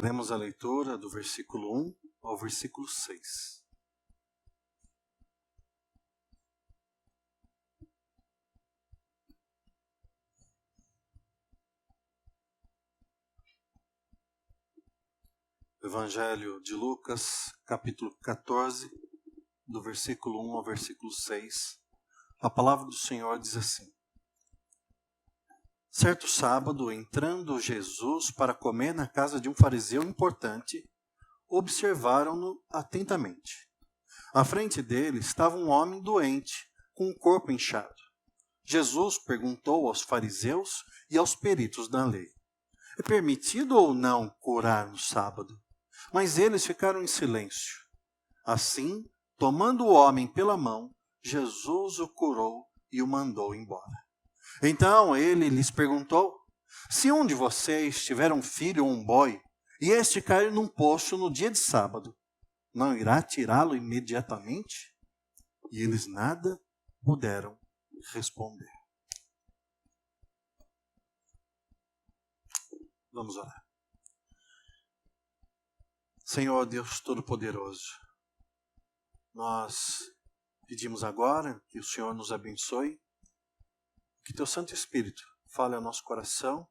Faremos a leitura do versículo 1 ao versículo 6. Evangelho de Lucas, capítulo 14, do versículo 1 ao versículo 6. A palavra do Senhor diz assim: Certo sábado, entrando Jesus para comer na casa de um fariseu importante, observaram-no atentamente. À frente dele estava um homem doente, com o corpo inchado. Jesus perguntou aos fariseus e aos peritos da lei: é permitido ou não curar no sábado? Mas eles ficaram em silêncio. Assim, tomando o homem pela mão, Jesus o curou e o mandou embora. Então ele lhes perguntou: se um de vocês tiver um filho ou um boi, e este cair num poço no dia de sábado, não irá tirá-lo imediatamente? E eles nada puderam responder. Vamos orar. Senhor Deus Todo-Poderoso, nós pedimos agora que o Senhor nos abençoe, que Teu Santo Espírito fale ao nosso coração,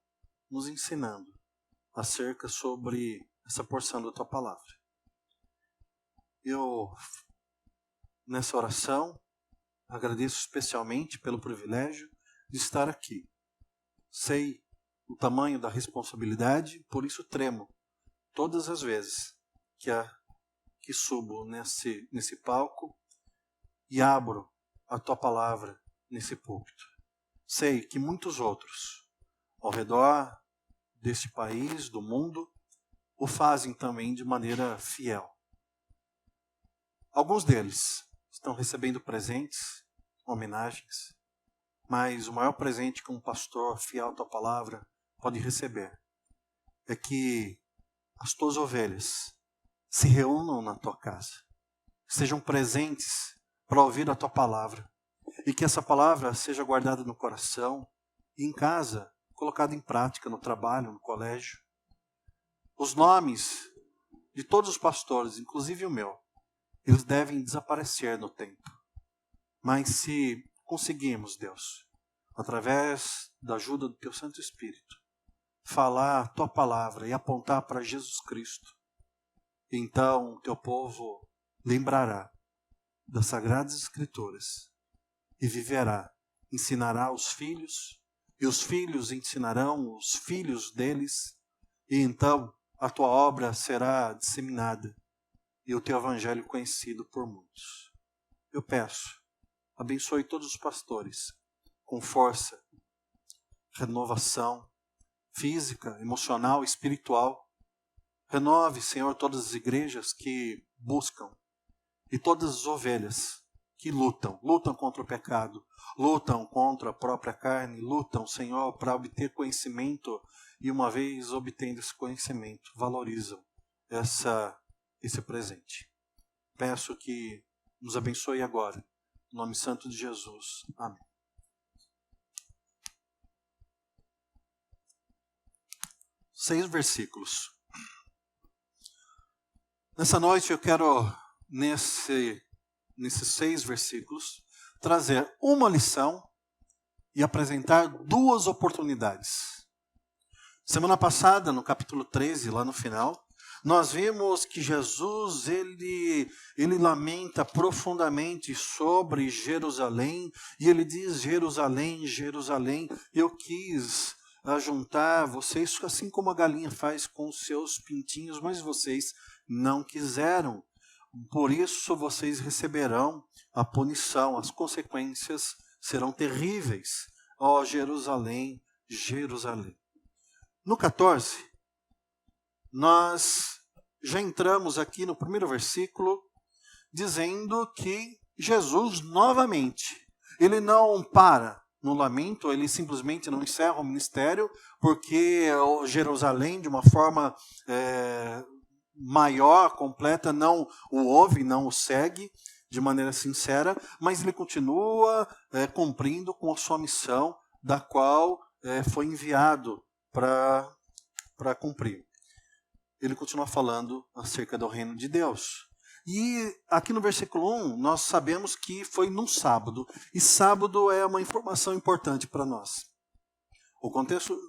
nos ensinando acerca sobre essa porção da Tua Palavra. Eu, nessa oração, agradeço especialmente pelo privilégio de estar aqui. Sei o tamanho da responsabilidade, por isso tremo todas as vezes que subo nesse palco e abro a Tua Palavra nesse púlpito. Sei que muitos outros ao redor deste país, do mundo, o fazem também de maneira fiel. Alguns deles estão recebendo presentes, homenagens, mas o maior presente que um pastor fiel à Tua Palavra pode receber é que as Tuas ovelhas se reúnam na Tua casa, sejam presentes para ouvir a Tua Palavra, e que essa palavra seja guardada no coração e em casa, colocada em prática no trabalho, no colégio. Os nomes de todos os pastores, inclusive o meu, eles devem desaparecer no tempo. Mas se conseguirmos, Deus, através da ajuda do Teu Santo Espírito, falar a Tua Palavra e apontar para Jesus Cristo, então Teu povo lembrará das Sagradas Escrituras e viverá, ensinará aos filhos, e os filhos ensinarão os filhos deles, e então a Tua obra será disseminada e o Teu Evangelho conhecido por muitos. Eu peço, abençoe todos os pastores com força, renovação física, emocional, espiritual. Renove, Senhor, todas as igrejas que buscam e todas as ovelhas que lutam contra o pecado, lutam contra a própria carne, lutam, Senhor, para obter conhecimento e uma vez obtendo esse conhecimento, valorizam esse presente. Peço que nos abençoe agora, em nome santo de Jesus. Amém. Seis versículos. Nessa noite eu quero, nesses 6 versículos, trazer uma lição e apresentar 2 oportunidades. Semana passada, no capítulo 13, lá no final, nós vimos que Jesus, ele lamenta profundamente sobre Jerusalém, e ele diz: Jerusalém, Jerusalém, eu quis ajuntar vocês, assim como a galinha faz com os seus pintinhos, mas vocês não quiseram. Por isso vocês receberão a punição, as consequências serão terríveis. Ó Jerusalém, Jerusalém. No 14, nós já entramos aqui no primeiro versículo, dizendo que Jesus novamente, ele não para no lamento, ele simplesmente não encerra o ministério, porque Jerusalém, de uma forma maior, completa, não o ouve, não o segue de maneira sincera, mas ele continua cumprindo com a sua missão, da qual foi enviado para cumprir. ele continua falando acerca do reino de Deus. E aqui no versículo 1, nós sabemos que foi num sábado. E sábado é uma informação importante para nós. O contexto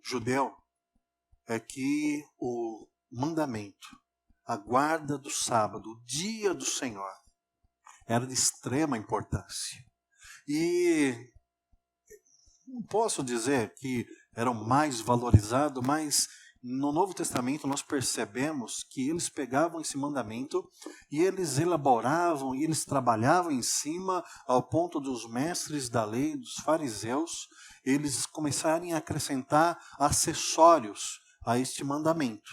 judeu é que o mandamento, a guarda do sábado, o dia do Senhor, era de extrema importância. E não posso dizer que era o mais valorizado, mas no Novo Testamento nós percebemos que eles pegavam esse mandamento e eles elaboravam e eles trabalhavam em cima ao ponto dos mestres da lei, dos fariseus, eles começarem a acrescentar acessórios a este mandamento.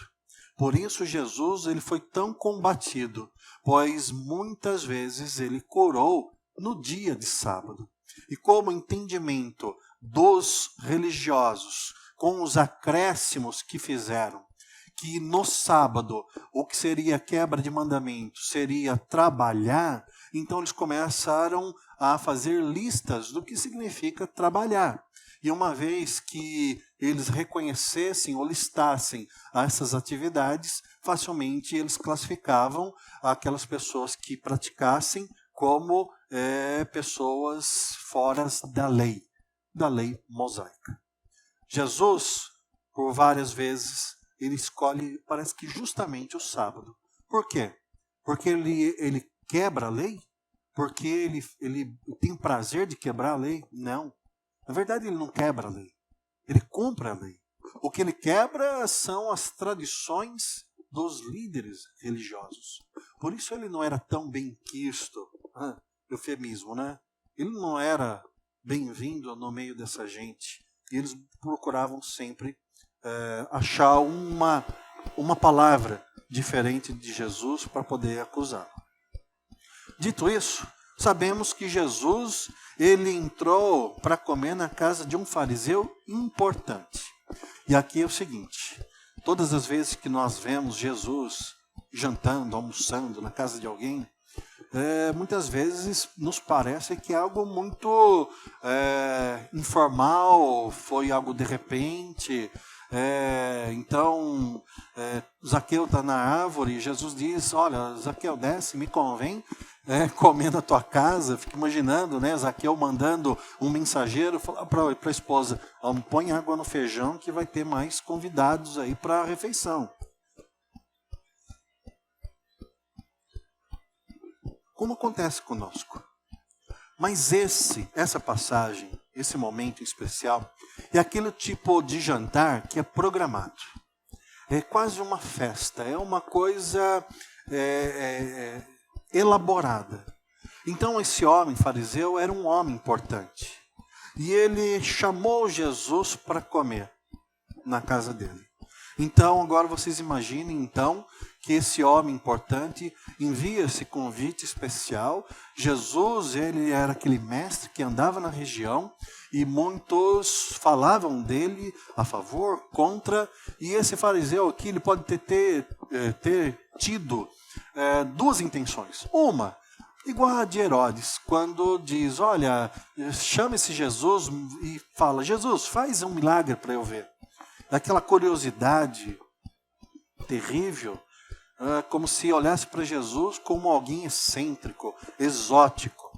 Por isso Jesus ele foi tão combatido, pois muitas vezes ele curou no dia de sábado. E como entendimento dos religiosos, com os acréscimos que fizeram, que no sábado o que seria quebra de mandamento seria trabalhar, então eles começaram a fazer listas do que significa trabalhar. E uma vez que eles reconhecessem ou listassem essas atividades, facilmente eles classificavam aquelas pessoas que praticassem como pessoas fora da lei mosaica. Jesus, por várias vezes, ele escolhe, parece que justamente o sábado. Por quê? Porque ele quebra a lei? Porque ele tem prazer de quebrar a lei? Não. Na verdade, ele não quebra a lei. Ele cumpre a lei. O que ele quebra são as tradições dos líderes religiosos. Por isso ele não era tão bem quisto, eufemismo, né? Ele não era bem-vindo no meio dessa gente. E eles procuravam sempre achar uma palavra diferente de Jesus para poder acusá-lo. Dito isso, sabemos que Jesus ele entrou para comer na casa de um fariseu importante. E aqui é o seguinte, todas as vezes que nós vemos Jesus jantando, almoçando na casa de alguém, muitas vezes nos parece que é algo muito informal, foi algo de repente. Então, Zaqueu está na árvore e Jesus diz, olha, Zaqueu, desce, me convém comer na tua casa. Fico imaginando, né, Zaqueu mandando um mensageiro falar para a esposa, põe água no feijão que vai ter mais convidados aí para a refeição. Como acontece conosco. Mas essa passagem, esse momento especial, é aquele tipo de jantar que é programado. É quase uma festa, é uma coisa elaborada. Então esse homem fariseu era um homem importante. E ele chamou Jesus para comer na casa dele. Então agora vocês imaginem então que esse homem importante envia esse convite especial. Jesus, ele era aquele mestre que andava na região e muitos falavam dele a favor, contra. E esse fariseu aqui, ele pode ter tido duas intenções. Uma, igual a de Herodes, quando diz, olha, chama esse Jesus e fala, Jesus, faz um milagre para eu ver. Daquela curiosidade terrível, como se olhasse para Jesus como alguém excêntrico, exótico.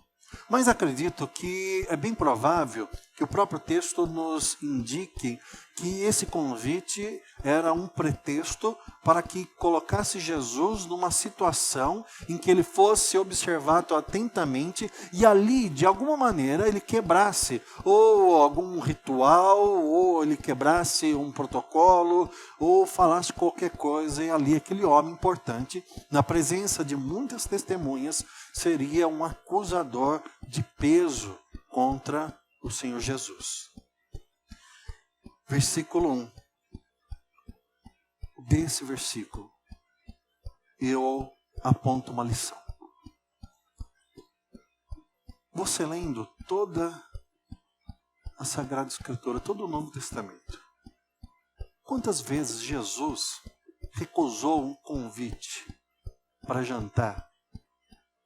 Mas acredito que é bem provável que o próprio texto nos indique que esse convite era um pretexto para que colocasse Jesus numa situação em que ele fosse observado atentamente e ali, de alguma maneira, ele quebrasse ou algum ritual, ou ele quebrasse um protocolo, ou falasse qualquer coisa, e ali aquele homem importante, na presença de muitas testemunhas, seria um acusador de peso contra o Senhor Jesus. Versículo 1. Desse versículo, eu aponto uma lição. Você lendo toda a Sagrada Escritura, todo o Novo Testamento, quantas vezes Jesus recusou um convite para jantar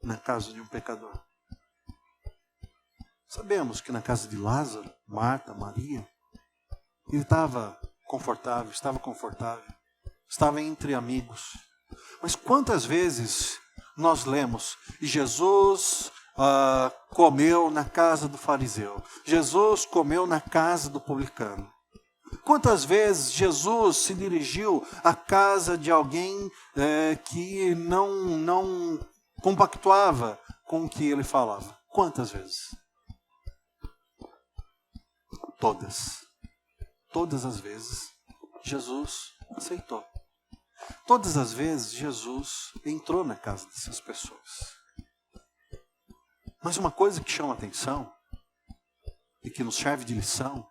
na casa de um pecador? Sabemos que na casa de Lázaro, Marta, Maria, ele estava confortável, estava entre amigos. Mas quantas vezes nós lemos, e Jesus comeu na casa do fariseu, Jesus comeu na casa do publicano. Quantas vezes Jesus se dirigiu à casa de alguém que não compactuava com o que ele falava? Quantas vezes? Todas. Todas as vezes Jesus aceitou. Todas as vezes Jesus entrou na casa dessas pessoas. Mas uma coisa que chama atenção e que nos serve de lição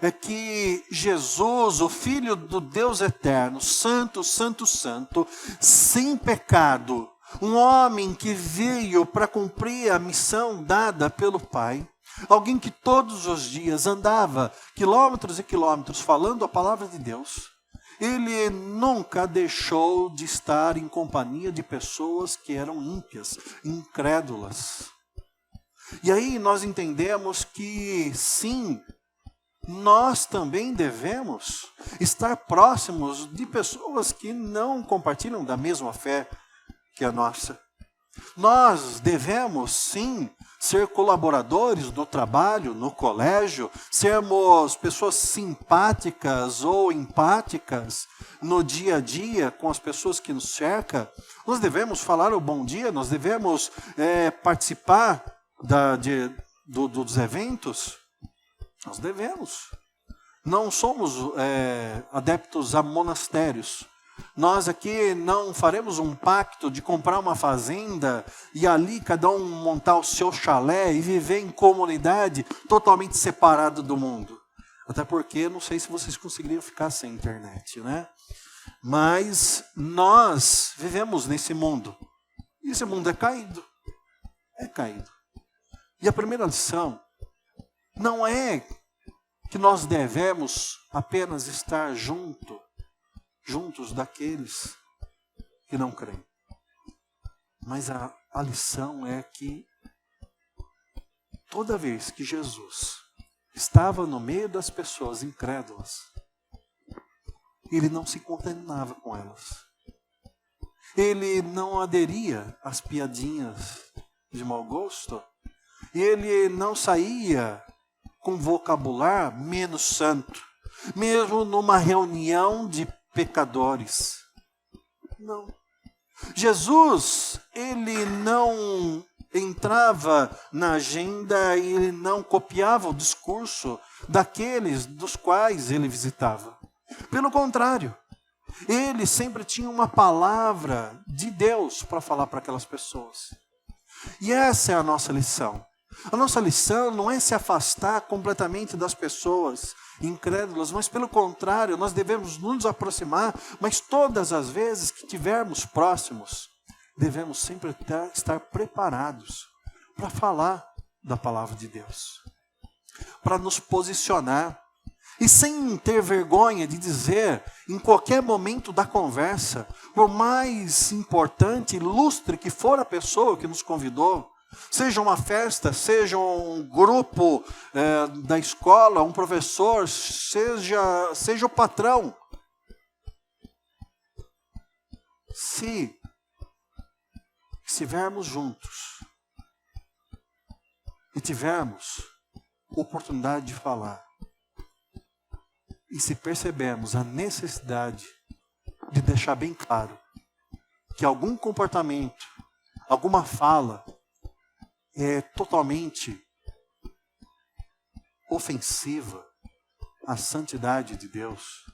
é que Jesus, o Filho do Deus eterno, santo, santo, santo, sem pecado, um homem que veio para cumprir a missão dada pelo Pai, alguém que todos os dias andava quilômetros e quilômetros falando a palavra de Deus, ele nunca deixou de estar em companhia de pessoas que eram ímpias, incrédulas. E aí nós entendemos que sim, nós também devemos estar próximos de pessoas que não compartilham da mesma fé que a nossa. Nós devemos, sim, ser colaboradores no trabalho, no colégio, sermos pessoas simpáticas ou empáticas no dia a dia com as pessoas que nos cercam. Nós devemos falar o bom dia, nós devemos participar dos eventos. Nós devemos. Não somos adeptos a monastérios. Nós aqui não faremos um pacto de comprar uma fazenda e ali cada um montar o seu chalé e viver em comunidade totalmente separado do mundo. Até porque não sei se vocês conseguiriam ficar sem internet, né? Mas nós vivemos nesse mundo. E esse mundo é caído. É caído. E a primeira lição não é que nós devemos apenas estar juntos daqueles que não creem. Mas a lição é que toda vez que Jesus estava no meio das pessoas incrédulas, ele não se contaminava com elas. Ele não aderia às piadinhas de mau gosto. Ele não saía com vocabulário menos santo, mesmo numa reunião de pecadores. Não. Jesus, ele não entrava na agenda e ele não copiava o discurso daqueles dos quais ele visitava. Pelo contrário, ele sempre tinha uma palavra de Deus para falar para aquelas pessoas. E essa é a nossa lição. A nossa lição não é se afastar completamente das pessoas incrédulas, mas pelo contrário, nós devemos nos aproximar, mas todas as vezes que estivermos próximos, devemos sempre estar preparados para falar da palavra de Deus, para nos posicionar, e sem ter vergonha de dizer, em qualquer momento da conversa, por mais importante, ilustre que for a pessoa que nos convidou, seja uma festa, seja um grupo da escola, um professor, seja o patrão. Se estivermos juntos e tivermos oportunidade de falar, e se percebermos a necessidade de deixar bem claro que algum comportamento, alguma fala, é totalmente ofensiva à santidade de Deus.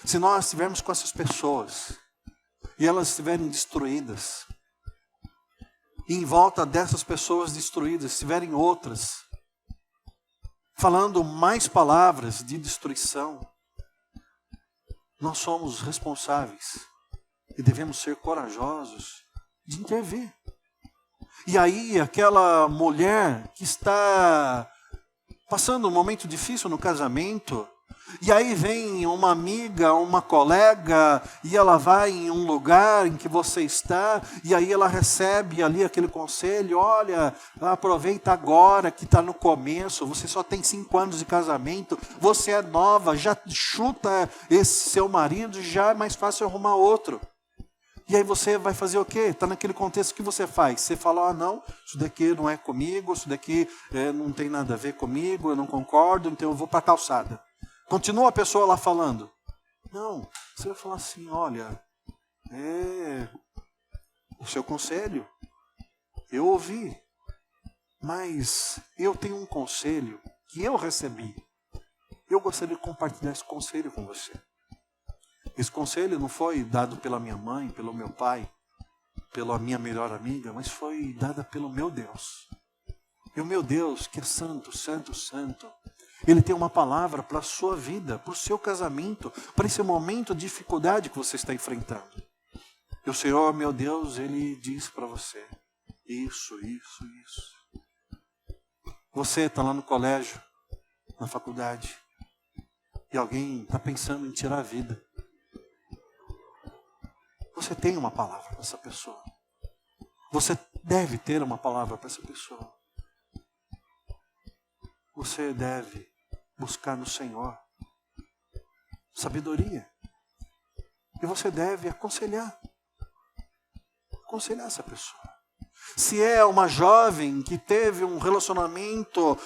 Se nós estivermos com essas pessoas e elas estiverem destruídas, e em volta dessas pessoas destruídas estiverem outras, falando mais palavras de destruição, nós somos responsáveis e devemos ser corajosos de intervir. E aí aquela mulher que está passando um momento difícil no casamento, E aí vem uma amiga, uma colega, e ela vai em um lugar em que você está, e aí ela recebe ali aquele conselho: olha, aproveita agora que está no começo, você só tem 5 anos de casamento, você é nova, já chuta esse seu marido, já é mais fácil arrumar outro. E aí você vai fazer o quê? Está naquele contexto que você faz. Você fala: não, isso daqui não é comigo, isso daqui não tem nada a ver comigo, eu não concordo, então eu vou para a calçada. Continua a pessoa lá falando. Não, você vai falar assim: olha, o seu conselho, eu ouvi, mas eu tenho um conselho que eu recebi. Eu gostaria de compartilhar esse conselho com você. Esse conselho não foi dado pela minha mãe, pelo meu pai, pela minha melhor amiga, mas foi dada pelo meu Deus. E o meu Deus, que é santo, santo, santo, Ele tem uma palavra para a sua vida, para o seu casamento, para esse momento de dificuldade que você está enfrentando. E o Senhor, meu Deus, Ele diz para você: isso. Você está lá no colégio, na faculdade, e alguém está pensando em tirar a vida. Você tem uma palavra para essa pessoa. Você deve ter uma palavra para essa pessoa. Você deve buscar no Senhor sabedoria. E você deve aconselhar essa pessoa. Se é uma jovem que teve um relacionamento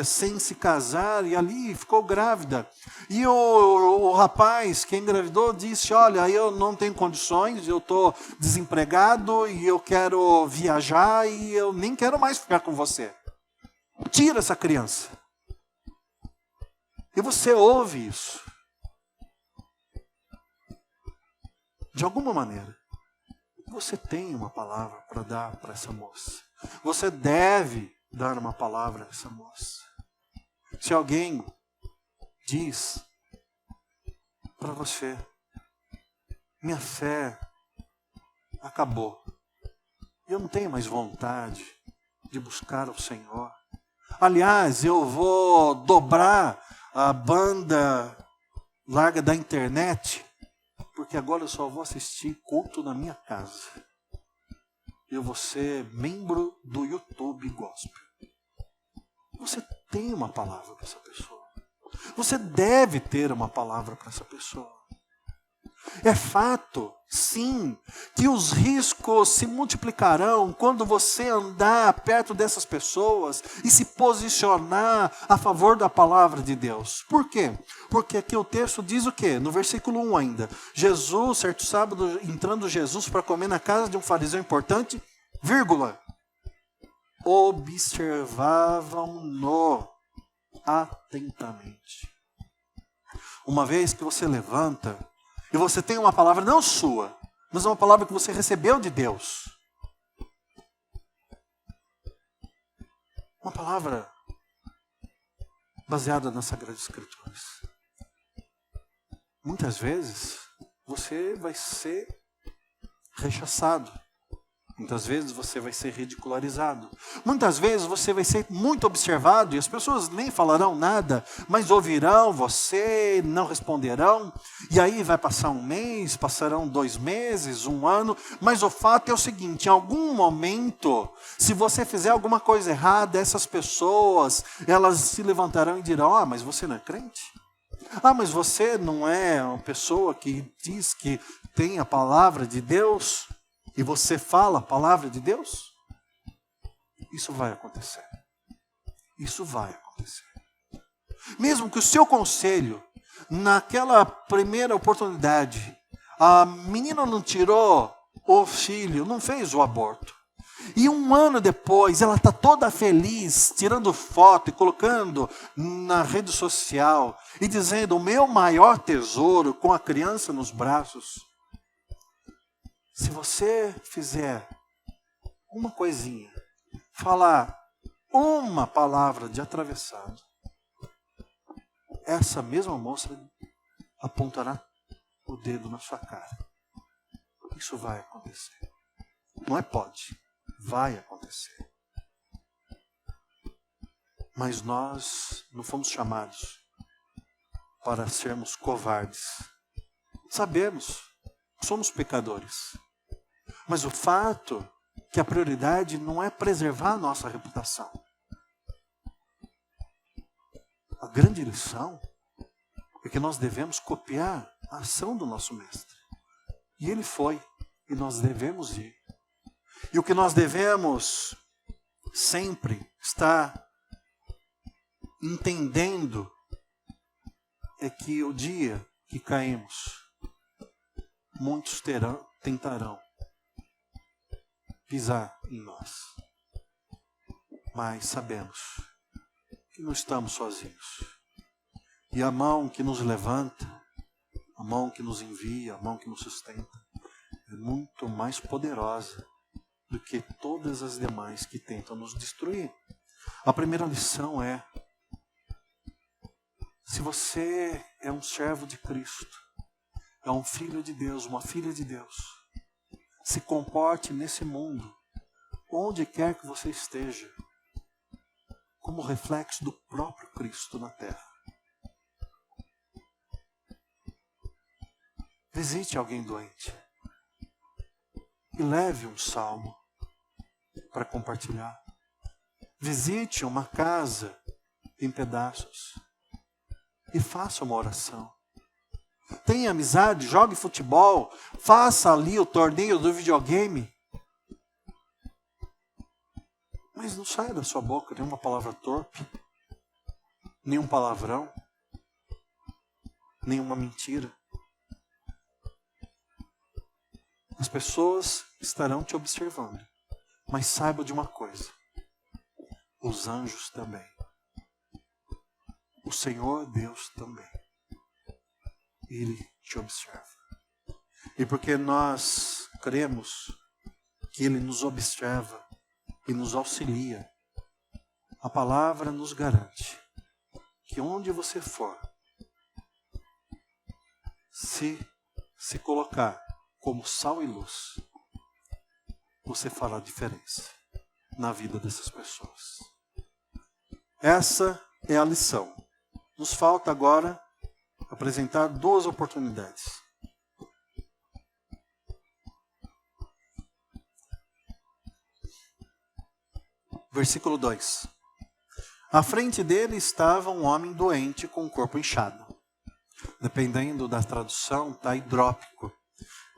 sem se casar e ali ficou grávida, e o rapaz que engravidou disse: olha, eu não tenho condições, eu estou desempregado e eu quero viajar e eu nem quero mais ficar com você. Tira essa criança. E você ouve isso. De alguma maneira, você tem uma palavra para dar para essa moça. Você deve dar uma palavra a essa moça. Se alguém diz para você: minha fé acabou, eu não tenho mais vontade de buscar o Senhor. Aliás, eu vou dobrar a banda larga da internet, porque agora eu só vou assistir culto na minha casa. Eu vou ser membro do YouTube Gospel. Você tem uma palavra para essa pessoa. Você deve ter uma palavra para essa pessoa. É fato, sim, que os riscos se multiplicarão quando você andar perto dessas pessoas e se posicionar a favor da palavra de Deus. Por quê? Porque aqui o texto diz o quê? No versículo 1 ainda. Jesus, certo sábado, entrando Jesus para comer na casa de um fariseu importante, vírgula, observavam-no atentamente. Uma vez que você levanta e você tem uma palavra não sua, mas uma palavra que você recebeu de Deus. Uma palavra baseada nas Sagradas Escrituras. Muitas vezes você vai ser rechaçado. Muitas vezes você vai ser ridicularizado. Muitas vezes você vai ser muito observado e as pessoas nem falarão nada, mas ouvirão você, não responderão. E aí vai passar um mês, passarão 2 meses, 1 ano. Mas o fato é o seguinte: em algum momento, se você fizer alguma coisa errada, essas pessoas, elas se levantarão e dirão: ah, mas você não é crente? Ah, mas você não é uma pessoa que diz que tem a palavra de Deus? E você fala a palavra de Deus? Isso vai acontecer. Isso vai acontecer. Mesmo que o seu conselho, naquela primeira oportunidade, a menina não tirou o filho, não fez o aborto. E 1 ano depois, ela está toda feliz, tirando foto e colocando na rede social, e dizendo: o meu maior tesouro, com a criança nos braços. Se você fizer uma coisinha, falar uma palavra de atravessado, essa mesma moça apontará o dedo na sua cara. Isso vai acontecer. Não é pode, vai acontecer. Mas nós não fomos chamados para sermos covardes. Sabemos que somos pecadores. Mas o fato que a prioridade não é preservar a nossa reputação. A grande lição é que nós devemos copiar a ação do nosso mestre. E ele foi, e nós devemos ir. E o que nós devemos sempre estar entendendo é que o dia que caímos, muitos tentarão pisar em nós. Mas sabemos que não estamos sozinhos. E a mão que nos levanta, a mão que nos envia, a mão que nos sustenta, é muito mais poderosa do que todas as demais que tentam nos destruir. A primeira lição é: se você é um servo de Cristo, é um filho de Deus, uma filha de Deus, se comporte nesse mundo, onde quer que você esteja, como reflexo do próprio Cristo na terra. Visite alguém doente e leve um salmo para compartilhar. Visite uma casa em pedaços e faça uma oração. Tenha amizade, jogue futebol, faça ali o torneio do videogame. Mas não saia da sua boca nenhuma palavra torpe, nenhum palavrão, nenhuma mentira. As pessoas estarão te observando, mas saiba de uma coisa: os anjos também. O Senhor Deus também. Ele te observa. E porque nós cremos que Ele nos observa e nos auxilia, a palavra nos garante que onde você for, se colocar como sal e luz, você fará diferença na vida dessas pessoas. Essa é a lição. Nos falta agora apresentar duas oportunidades. Versículo 2. À frente dele estava um homem doente com o corpo inchado. Dependendo da tradução, está hidrópico.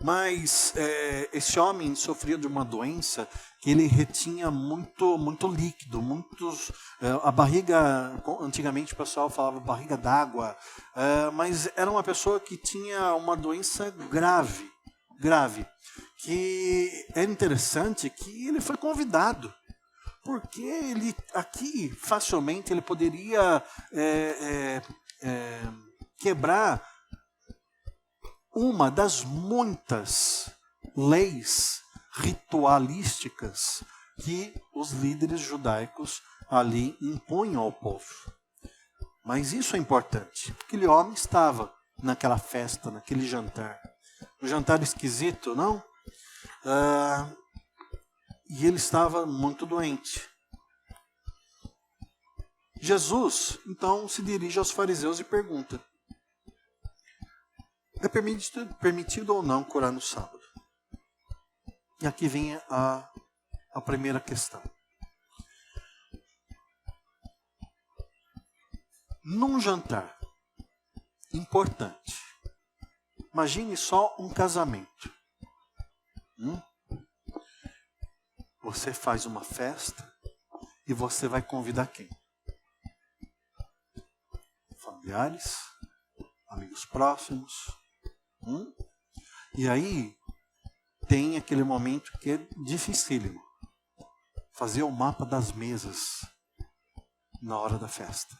Mas esse homem sofria de uma doença que ele retinha muito líquido, a barriga, antigamente o pessoal falava barriga d'água, mas era uma pessoa que tinha uma doença grave, que é interessante que ele foi convidado, porque ele aqui facilmente ele poderia quebrar uma das muitas leis ritualísticas que os líderes judaicos ali impunham ao povo. Mas isso é importante. Aquele homem estava naquela festa, naquele jantar. Um jantar esquisito, não? E ele estava muito doente. Jesus, então, se dirige aos fariseus e pergunta: é permitido ou não curar no sábado? E aqui vem a primeira questão. Num jantar importante, imagine só um casamento. Você faz uma festa e você vai convidar quem? Familiares, amigos próximos. E aí tem aquele momento que é dificílimo. Fazer o mapa das mesas na hora da festa.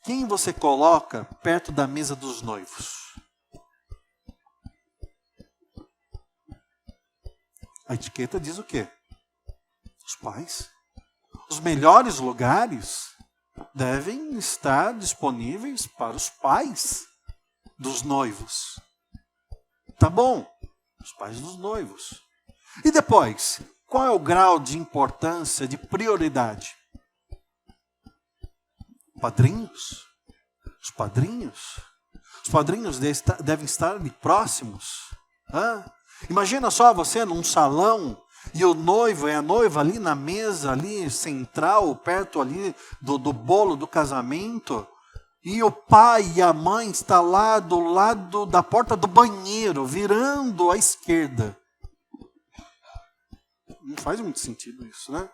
Quem você coloca perto da mesa dos noivos? A etiqueta diz o quê? Os pais. Os melhores lugares devem estar disponíveis para os pais dos noivos. Tá bom, os pais dos noivos. E depois, qual é o grau de importância, de prioridade? Padrinhos, Os padrinhos? Os padrinhos devem estar ali próximos. Imagina só você num salão e o noivo e a noiva ali na mesa ali central, perto ali do bolo do casamento, e o pai e a mãe estão lá do lado da porta do banheiro, virando à esquerda. Não faz muito sentido isso, né?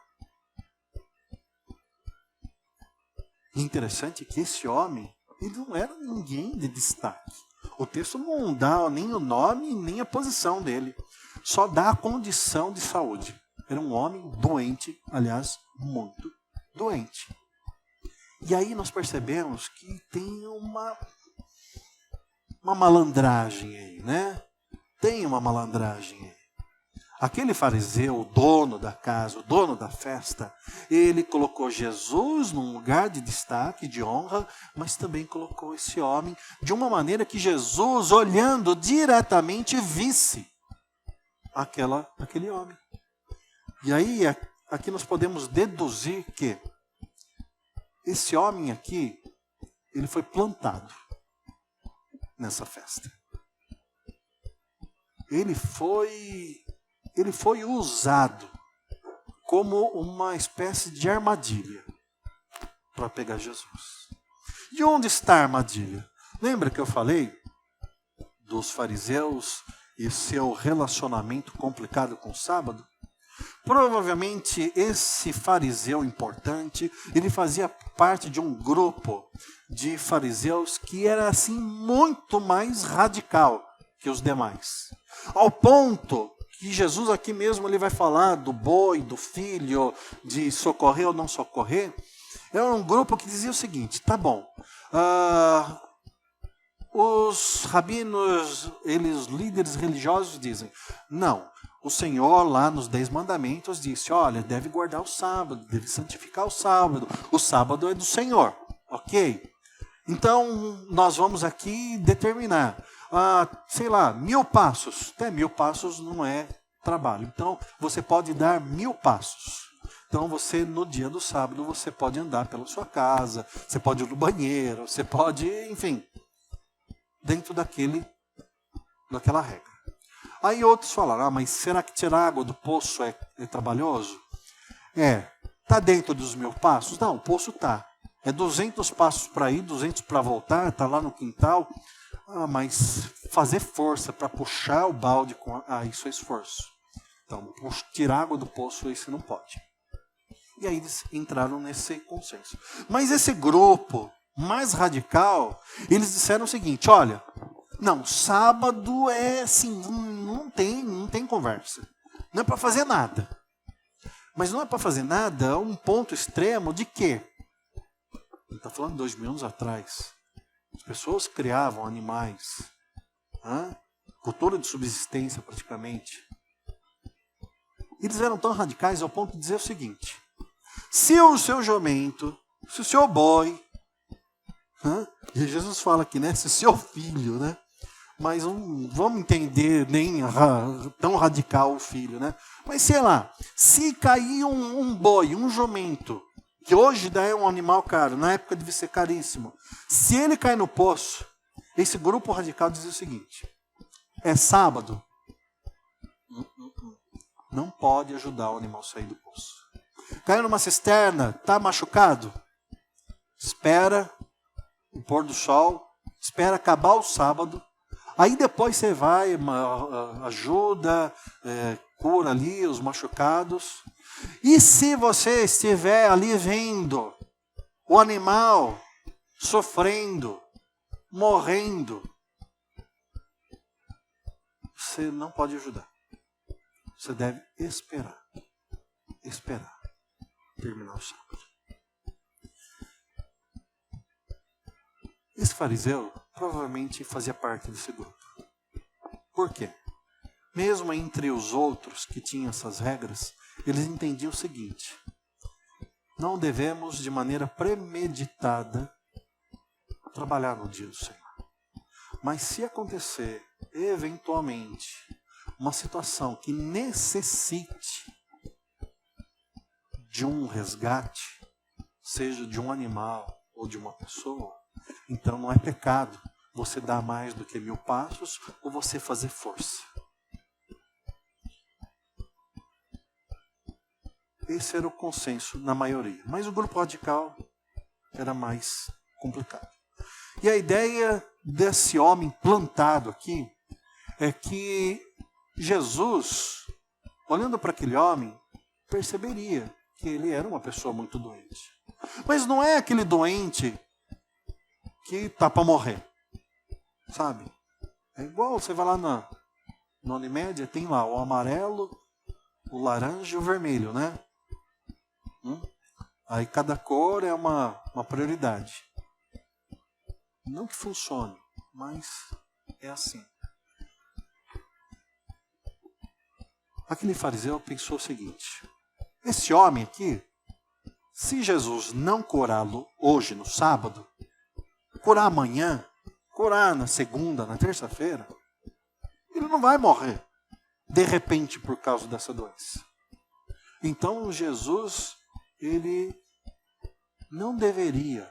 E interessante que esse homem, ele não era ninguém de destaque. O texto não dá nem o nome, nem a posição dele. Só dá a condição de saúde. Era um homem doente, aliás, muito doente. E aí nós percebemos que tem uma malandragem aí, né? Tem uma malandragem aí. Aquele fariseu, o dono da casa, o dono da festa, ele colocou Jesus num lugar de destaque, de honra, mas também colocou esse homem de uma maneira que Jesus, olhando diretamente, visse aquele homem. E aí, aqui nós podemos deduzir que esse homem aqui, ele foi plantado nessa festa. Ele foi usado como uma espécie de armadilha para pegar Jesus. De onde está a armadilha? Lembra que eu falei dos fariseus e seu relacionamento complicado com o sábado? Provavelmente esse fariseu importante, ele fazia parte de um grupo de fariseus que era assim muito mais radical que os demais. Ao ponto que Jesus aqui mesmo ele vai falar do boi, do filho, de socorrer ou não socorrer. Era um grupo que dizia o seguinte: tá bom, os rabinos, os líderes religiosos dizem, não, o Senhor lá nos 10 mandamentos disse, olha, deve guardar o sábado, deve santificar o sábado é do Senhor, ok? Então nós vamos aqui determinar, 1000 passos. Até 1000 passos não é trabalho. Então, você pode dar 1000 passos. Então, você, no dia do sábado, você pode andar pela sua casa, você pode ir no banheiro, você pode, enfim, dentro daquela regra. Aí outros falaram, mas será que tirar água do poço é trabalhoso? Está dentro dos 1000 passos? Não, o poço está. É 200 passos para ir, 200 para voltar, está lá no quintal. Mas fazer força para puxar o balde, isso é esforço. Então, tirar água do poço, isso não pode. E aí eles entraram nesse consenso. Mas esse grupo mais radical, eles disseram o seguinte, olha, não, sábado é assim, não tem conversa. Não é para fazer nada. Mas não é para fazer nada a um ponto extremo de quê? Ele está falando de 2000 anos atrás. As pessoas criavam animais, cultura de subsistência praticamente. Eles eram tão radicais ao ponto de dizer o seguinte, se o seu jumento, se o seu boi, e Jesus fala aqui, né, se o seu filho, né, mas não vamos entender nem tão radical o filho, né, mas sei lá, se cair um boi, um jumento, que hoje daí é um animal caro, na época devia ser caríssimo. Se ele cai no poço, esse grupo radical dizia o seguinte, é sábado, não pode ajudar o animal a sair do poço. Caiu numa cisterna, está machucado, espera o pôr do sol, espera acabar o sábado, aí depois você vai, ajuda, cura ali os machucados. E se você estiver ali vendo o animal sofrendo, morrendo, você não pode ajudar. Você deve esperar terminar o sábado. Esse fariseu provavelmente fazia parte desse grupo. Por quê? Mesmo entre os outros que tinham essas regras, eles entendiam o seguinte, não devemos de maneira premeditada trabalhar no dia do Senhor. Mas se acontecer, eventualmente, uma situação que necessite de um resgate, seja de um animal ou de uma pessoa, Então não é pecado você dar mais do que 1000 passos ou você fazer força. Esse era o consenso na maioria. Mas o grupo radical era mais complicado. E a ideia desse homem plantado aqui é que Jesus, olhando para aquele homem, perceberia que ele era uma pessoa muito doente. Mas não é aquele doente que está para morrer. Sabe? É igual você vai lá na Unimed, tem lá o amarelo, o laranja e o vermelho, né? Aí cada cor é uma prioridade. Não que funcione, mas é assim. Aquele fariseu pensou o seguinte: esse homem aqui, se Jesus não curá-lo hoje no sábado, curar amanhã, curar na segunda, na terça-feira, ele não vai morrer de repente por causa dessa doença. Então Jesus, ele não deveria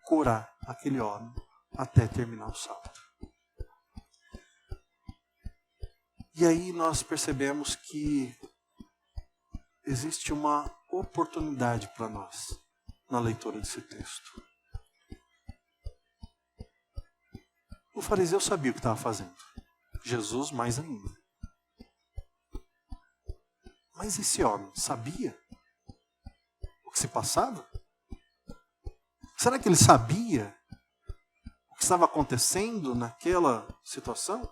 curar aquele homem até terminar o sábado. E aí nós percebemos que existe uma oportunidade para nós na leitura desse texto. O fariseu sabia o que estava fazendo. Jesus mais ainda. Mas esse homem sabia o que se passava? Será que ele sabia o que estava acontecendo naquela situação?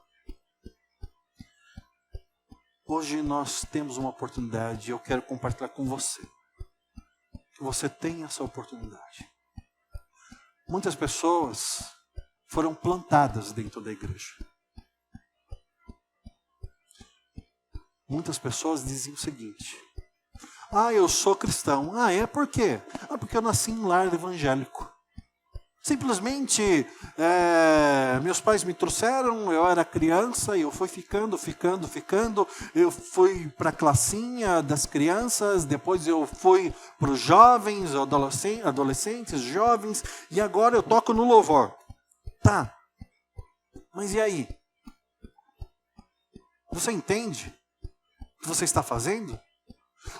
Hoje nós temos uma oportunidade e eu quero compartilhar com você. Que você tenha essa oportunidade. Muitas pessoas foram plantadas dentro da igreja. Muitas pessoas diziam o seguinte: eu sou cristão. Por quê? Porque eu nasci em lar evangélico. Simplesmente, meus pais me trouxeram, eu era criança, e eu fui ficando. Eu fui para a classinha das crianças, depois eu fui para os jovens, adolescentes, jovens, e agora eu toco no louvor. Tá, mas e aí? Você entende o que você está fazendo?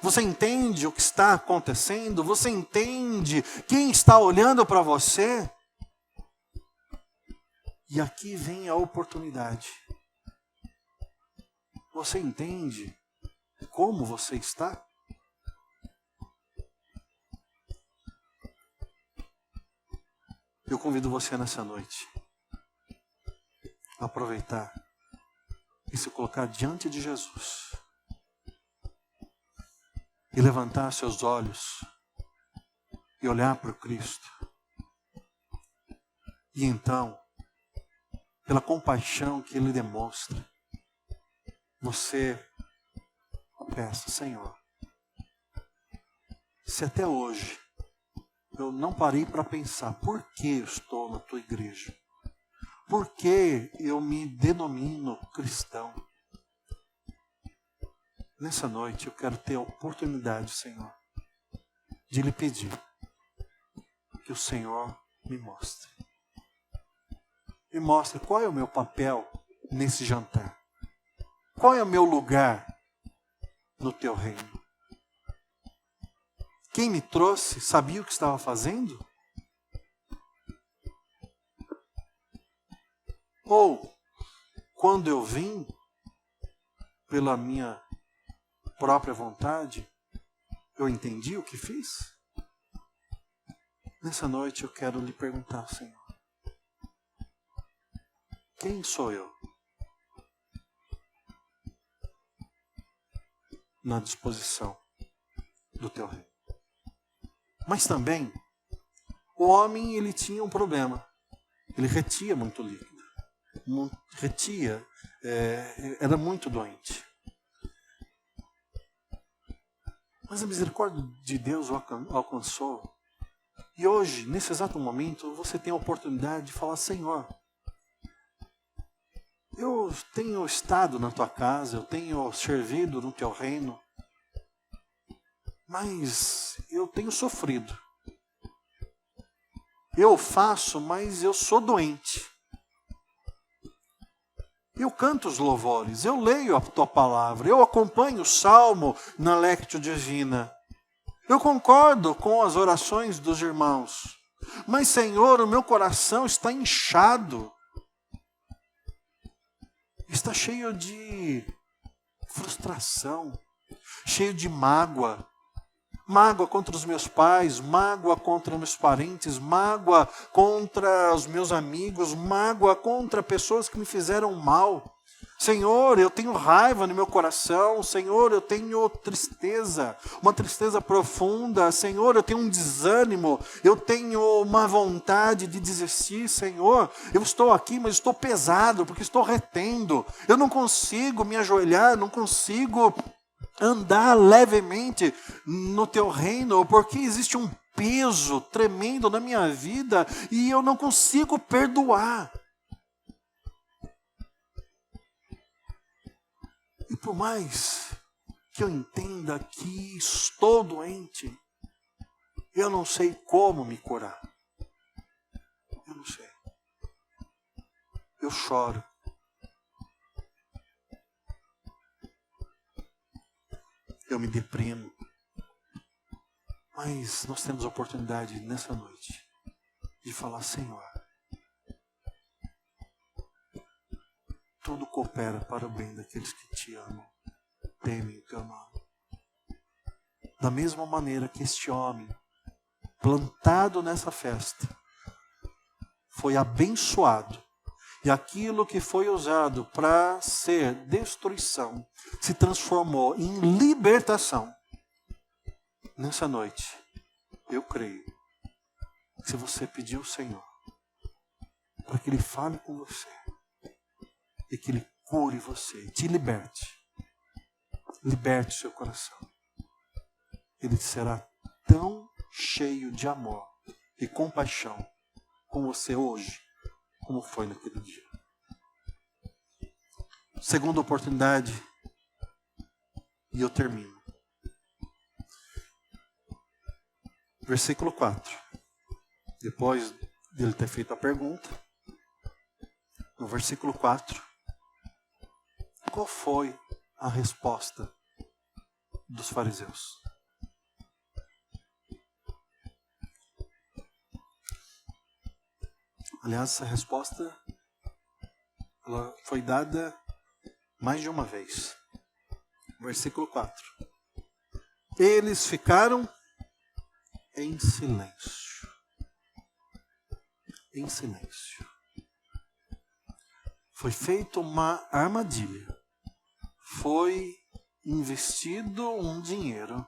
Você entende o que está acontecendo? Você entende quem está olhando para você? E aqui vem a oportunidade. Você entende como você está? Eu convido você nessa noite a aproveitar e se colocar diante de Jesus. E levantar seus olhos e olhar para o Cristo. E então, pela compaixão que Ele demonstra, você peça: Senhor, se até hoje eu não parei para pensar por que eu estou na Tua igreja, por que eu me denomino cristão, nessa noite eu quero ter a oportunidade, Senhor, de lhe pedir que o Senhor me mostre. Me mostre qual é o meu papel nesse jantar. Qual é o meu lugar no teu reino? Quem me trouxe sabia o que estava fazendo? Ou, quando eu vim, pela minha própria vontade, eu entendi o que fiz? Nessa noite eu quero lhe perguntar, Senhor, quem sou eu? Na disposição do teu reino. Mas também, o homem, ele tinha um problema. Ele retia muito líquido. Era muito doente. Mas a misericórdia de Deus o alcançou. E hoje, nesse exato momento, você tem a oportunidade de falar: Senhor, eu tenho estado na tua casa, eu tenho servido no teu reino, mas eu tenho sofrido. Eu faço, mas eu sou doente. Eu canto os louvores, eu leio a tua palavra, eu acompanho o salmo na Lectio Divina. Eu concordo com as orações dos irmãos. Mas, Senhor, o meu coração está inchado. Está cheio de frustração, cheio de mágoa. Mágoa contra os meus pais, mágoa contra meus parentes, mágoa contra os meus amigos, mágoa contra pessoas que me fizeram mal. Senhor, eu tenho raiva no meu coração. Senhor, eu tenho tristeza, uma tristeza profunda. Senhor, eu tenho um desânimo, eu tenho uma vontade de desistir. Senhor, eu estou aqui, mas estou pesado, porque estou retendo. Eu não consigo me ajoelhar, não consigo andar levemente no teu reino, porque existe um peso tremendo na minha vida e eu não consigo perdoar. E por mais que eu entenda que estou doente, eu não sei como me curar. Eu não sei. Eu choro. Eu me deprimo. Mas nós temos a oportunidade nessa noite de falar: Senhor, tudo coopera para o bem daqueles que te amam, temem o teu nome. Da mesma maneira que este homem, plantado nessa festa, foi abençoado, e aquilo que foi usado para ser destruição se transformou em libertação. Nessa noite, eu creio que se você pedir ao Senhor para que Ele fale com você e que Ele cure você e te liberte o seu coração, Ele será tão cheio de amor e compaixão com você hoje como foi naquele dia. Segunda oportunidade, e eu termino. Versículo 4. Depois dele ter feito a pergunta, no versículo 4, qual foi a resposta dos fariseus? Aliás, essa resposta ela foi dada mais de uma vez. Versículo 4. Eles ficaram em silêncio. Em silêncio. Foi feita uma armadilha. Foi investido um dinheiro.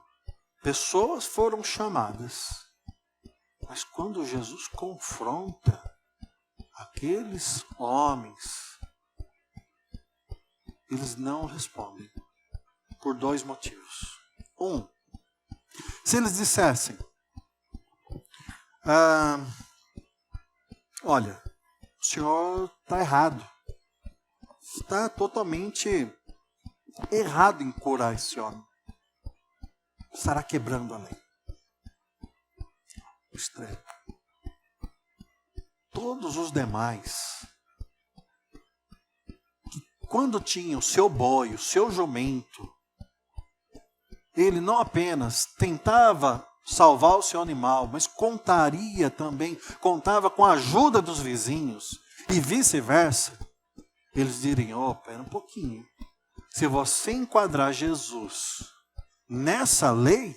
Pessoas foram chamadas. Mas quando Jesus confronta aqueles homens, eles não respondem. Por dois motivos. Um, se eles dissessem: olha, o senhor está errado. Está totalmente errado em curar esse homem. Estará quebrando a lei. Estranho. Todos os demais, que quando tinha o seu boi, o seu jumento, ele não apenas tentava salvar o seu animal, mas contava com a ajuda dos vizinhos e vice-versa. Eles diriam: pera um pouquinho, se você enquadrar Jesus nessa lei,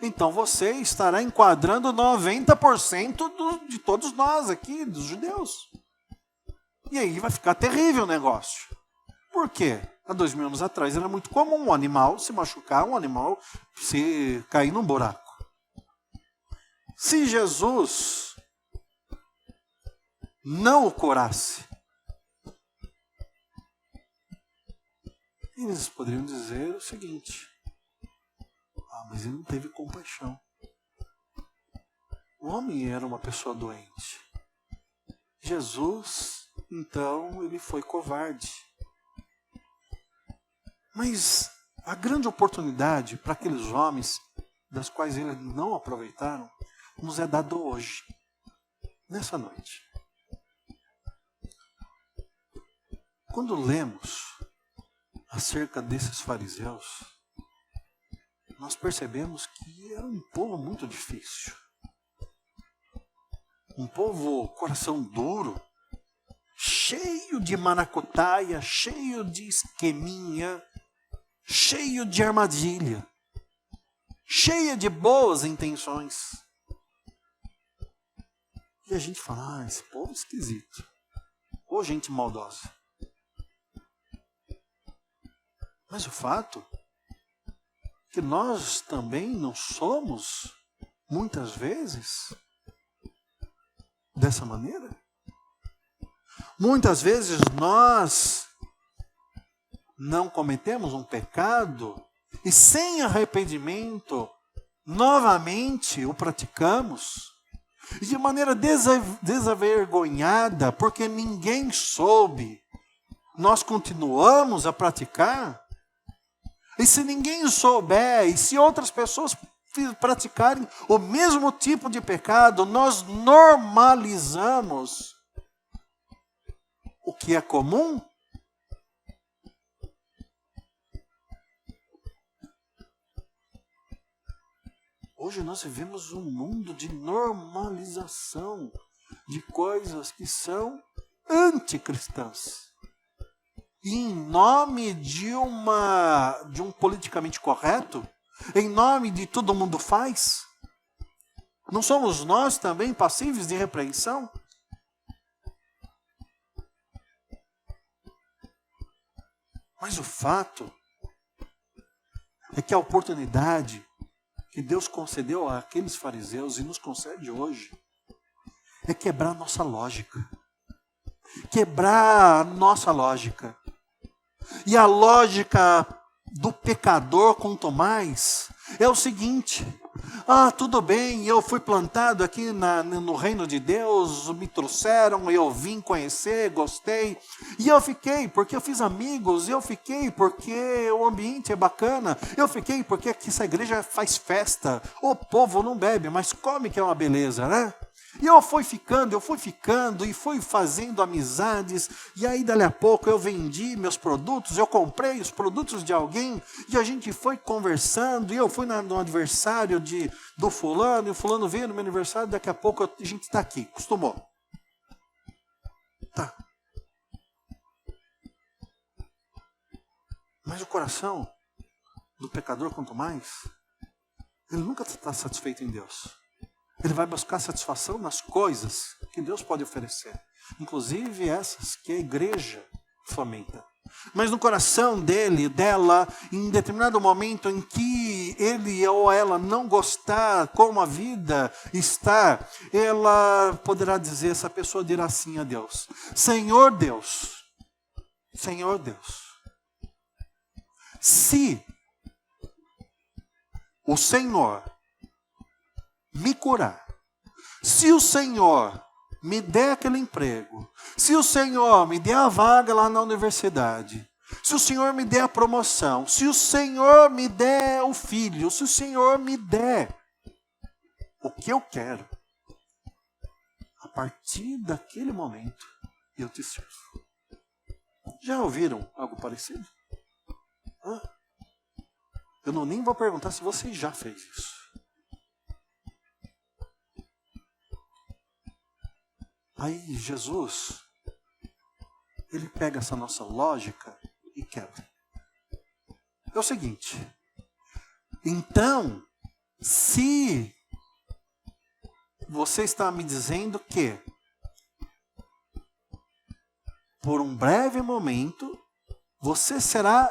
então você estará enquadrando 90% de todos nós aqui, dos judeus. E aí vai ficar terrível o negócio. Por quê? Há 2000 anos atrás era muito comum um animal se machucar, um animal se cair num buraco. Se Jesus não o curasse, eles poderiam dizer o seguinte: mas ele não teve compaixão. O homem era uma pessoa doente. Jesus, então, ele foi covarde. Mas a grande oportunidade para aqueles homens, das quais eles não aproveitaram, nos é dado hoje. nessa noite, quando lemos acerca desses fariseus, nós percebemos que era um povo muito difícil. Um povo coração duro, cheio de maracutaia, cheio de esqueminha, cheio de armadilha, cheia de boas intenções. E a gente fala, esse povo é esquisito. Ou gente maldosa. Mas o fato é que nós também não somos, muitas vezes, dessa maneira. Muitas vezes nós não cometemos um pecado e sem arrependimento, novamente o praticamos. E de maneira desavergonhada, porque ninguém soube, nós continuamos a praticar. E se ninguém souber, e se outras pessoas praticarem o mesmo tipo de pecado, nós normalizamos o que é comum. Hoje nós vivemos um mundo de normalização de coisas que são anticristãs. E em nome de um politicamente correto, em nome de todo mundo faz, não somos nós também passíveis de repreensão? Mas o fato é que a oportunidade que Deus concedeu àqueles fariseus e nos concede hoje é quebrar a nossa lógica. Quebrar a nossa lógica. E a lógica do pecador com Tomás é o seguinte: tudo bem, eu fui plantado aqui no reino de Deus, me trouxeram, eu vim conhecer, gostei, e eu fiquei porque eu fiz amigos, eu fiquei porque o ambiente é bacana, eu fiquei porque aqui essa igreja faz festa, o povo não bebe, mas come, que é uma beleza, né? E eu fui ficando e fui fazendo amizades, e aí dali a pouco eu vendi meus produtos, eu comprei os produtos de alguém, e a gente foi conversando, e eu fui no aniversário do fulano, e o fulano veio no meu aniversário, daqui a pouco a gente está aqui, acostumou. Tá. Mas o coração do pecador, quanto mais, ele nunca está satisfeito em Deus. Ele vai buscar satisfação nas coisas que Deus pode oferecer. Inclusive essas que a igreja fomenta. Mas no coração dela, em determinado momento em que ele ou ela não gostar como a vida está, ela poderá dizer, essa pessoa dirá assim a Deus: Senhor Deus, se o Senhor me curar, se o Senhor me der aquele emprego, se o Senhor me der a vaga lá na universidade, se o Senhor me der a promoção, se o Senhor me der o filho, se o Senhor me der o que eu quero, a partir daquele momento eu te sirvo. Já ouviram algo parecido? Eu nem vou perguntar se você já fez isso. Aí Jesus, ele pega essa nossa lógica e quebra. É o seguinte: então, se você está me dizendo que, por um breve momento, você será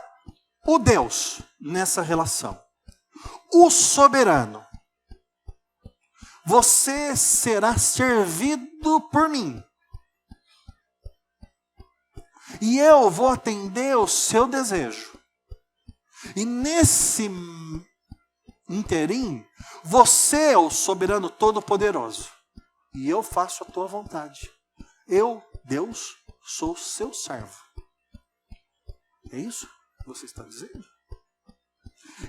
o Deus nessa relação, o soberano, você será servido por mim. E eu vou atender o seu desejo. E nesse interim, você é o soberano todo-poderoso. E eu faço a tua vontade. Eu, Deus, sou seu servo. É isso que você está dizendo?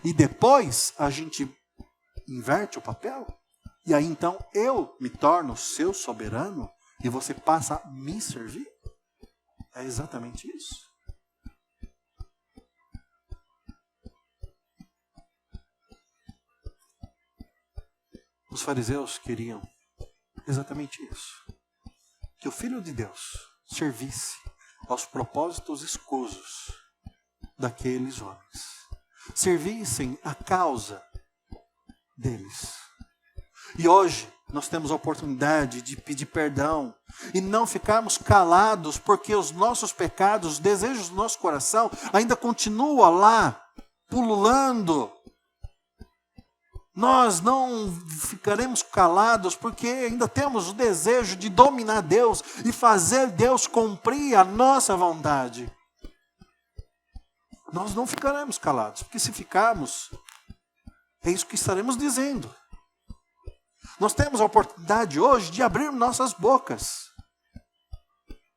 E depois a gente inverte o papel. E aí então eu me torno seu soberano e você passa a me servir? É exatamente isso. Os fariseus queriam exatamente isso. Que o Filho de Deus servisse aos propósitos escusos daqueles homens. Servissem a causa deles. E hoje nós temos a oportunidade de pedir perdão e não ficarmos calados porque os nossos pecados, os desejos do nosso coração ainda continuam lá, pululando. Nós não ficaremos calados porque ainda temos o desejo de dominar Deus e fazer Deus cumprir a nossa vontade. Nós não ficaremos calados, porque se ficarmos, é isso que estaremos dizendo. Nós temos a oportunidade hoje de abrir nossas bocas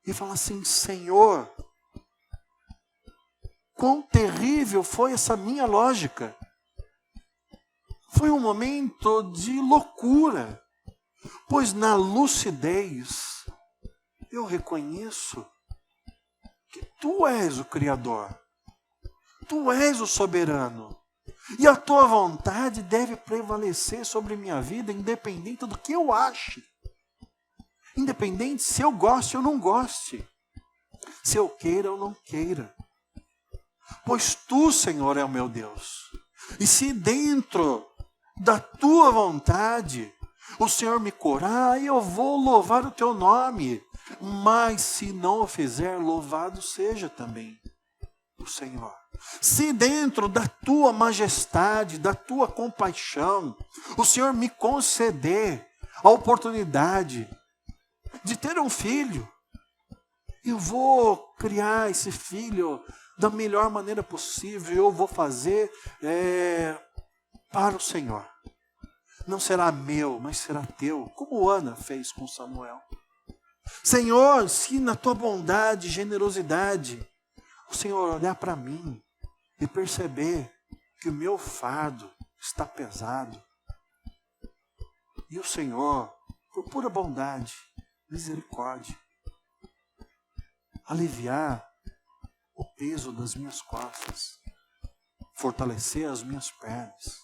e falar assim: Senhor, quão terrível foi essa minha lógica. Foi um momento de loucura, pois na lucidez eu reconheço que Tu és o Criador, Tu és o soberano, e a Tua vontade deve prevalecer sobre minha vida, independente do que eu ache, independente se eu goste ou não goste, se eu queira ou não queira, pois Tu, Senhor, é o meu Deus, e se dentro da Tua vontade o Senhor me curar, eu vou louvar o Teu nome, mas se não o fizer, louvado seja também o Senhor. Se dentro da Tua majestade, da Tua compaixão, o Senhor me conceder a oportunidade de ter um filho, eu vou criar esse filho da melhor maneira possível, eu vou fazer para o Senhor. Não será meu, mas será Teu, como Ana fez com Samuel. Senhor, se na Tua bondade e generosidade, o Senhor olhar para mim e perceber que o meu fardo está pesado, e o Senhor, por pura bondade, misericórdia, aliviar o peso das minhas costas, fortalecer as minhas pernas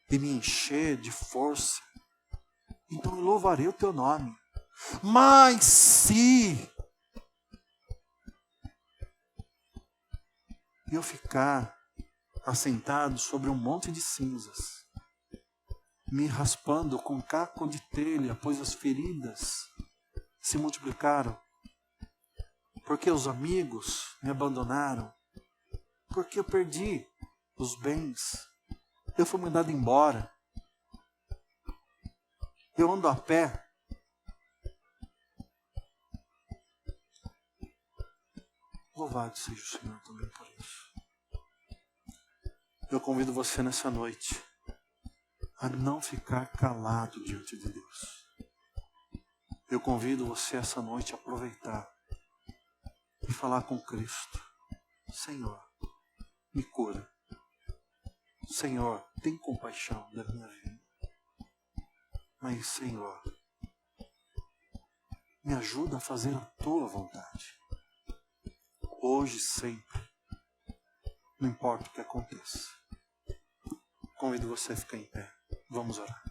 e me encher de força, então eu louvarei o Teu nome. Mas se eu ficar assentado sobre um monte de cinzas, me raspando com caco de telha, pois as feridas se multiplicaram, porque os amigos me abandonaram, porque eu perdi os bens, eu fui mandado embora, eu ando a pé, louvado seja o Senhor também por isso. Eu convido você nessa noite a não ficar calado diante de Deus. Eu convido você essa noite a aproveitar e falar com Cristo. Senhor, me cura. Senhor, tem compaixão da minha vida. Mas, Senhor, me ajuda a fazer a Tua vontade. Hoje, sempre. Não importa o que aconteça. Convido você a ficar em pé. Vamos orar.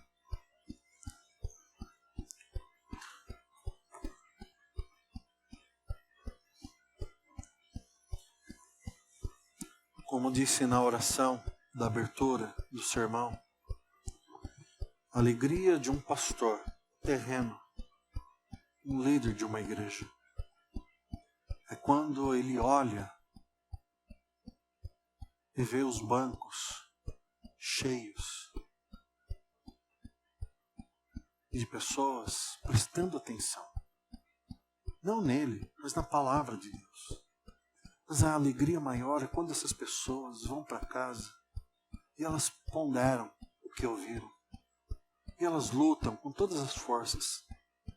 Como disse na oração da abertura do sermão, a alegria de um pastor terreno, um líder de uma igreja, é quando ele olha e vê os bancos cheios de pessoas prestando atenção, não nele, mas na palavra de Deus. Mas a alegria maior é quando essas pessoas vão para casa e elas ponderam o que ouviram. E elas lutam com todas as forças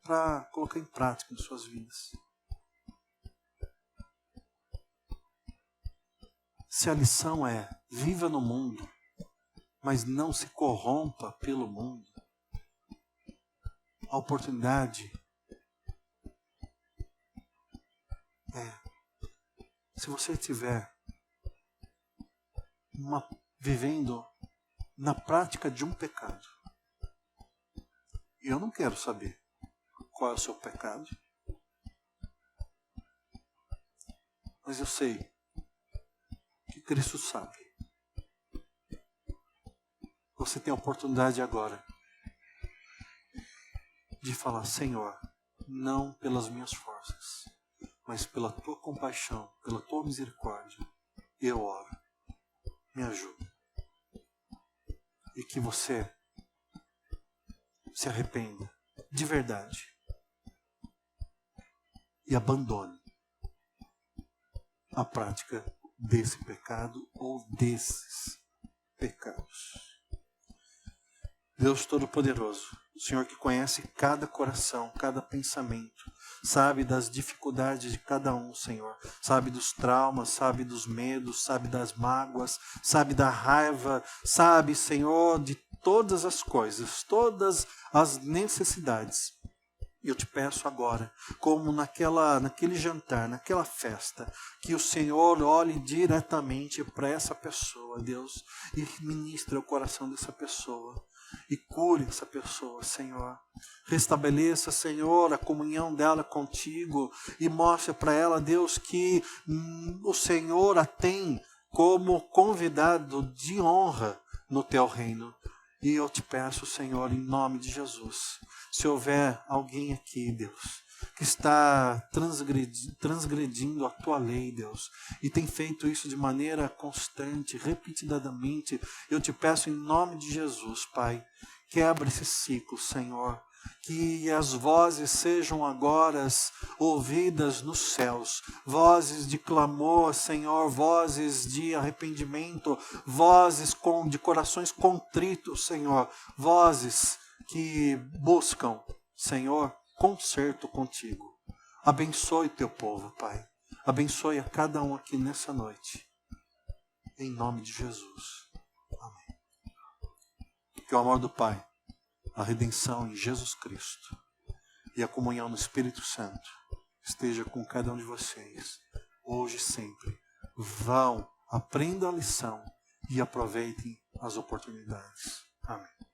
para colocar em prática em suas vidas. Se a lição é: viva no mundo, mas não se corrompa pelo mundo, a oportunidade se você estiver vivendo na prática de um pecado, e eu não quero saber qual é o seu pecado, mas eu sei que Cristo sabe. Você tem a oportunidade agora de falar: Senhor, não pelas minhas forças, mas pela tua compaixão, pela tua misericórdia, eu oro. Me ajuda. E que você se arrependa de verdade e abandone a prática desse pecado ou desses pecados. Deus Todo-Poderoso, o Senhor que conhece cada coração, cada pensamento, sabe das dificuldades de cada um, Senhor. Sabe dos traumas, sabe dos medos, sabe das mágoas, sabe da raiva, sabe, Senhor, de todas as coisas, todas as necessidades. Eu te peço agora, como naquele jantar, naquela festa, que o Senhor olhe diretamente para essa pessoa, Deus, e ministre o coração dessa pessoa. E cure essa pessoa, Senhor. Restabeleça, Senhor, a comunhão dela contigo e mostre para ela, Deus, que o Senhor a tem como convidado de honra no teu reino. E eu te peço, Senhor, em nome de Jesus, se houver alguém aqui, Deus, que está transgredindo a tua lei, Deus, e tem feito isso de maneira constante, repetidamente, eu te peço em nome de Jesus, Pai, quebra esse ciclo, Senhor, que as vozes sejam agora ouvidas nos céus, vozes de clamor, Senhor, vozes de arrependimento, vozes de corações contritos, Senhor, vozes que buscam, Senhor, conserto contigo. Abençoe teu povo, Pai. Abençoe a cada um aqui nessa noite. Em nome de Jesus. Amém. Que o amor do Pai, a redenção em Jesus Cristo e a comunhão no Espírito Santo esteja com cada um de vocês, hoje e sempre. Vão, aprendam a lição e aproveitem as oportunidades. Amém.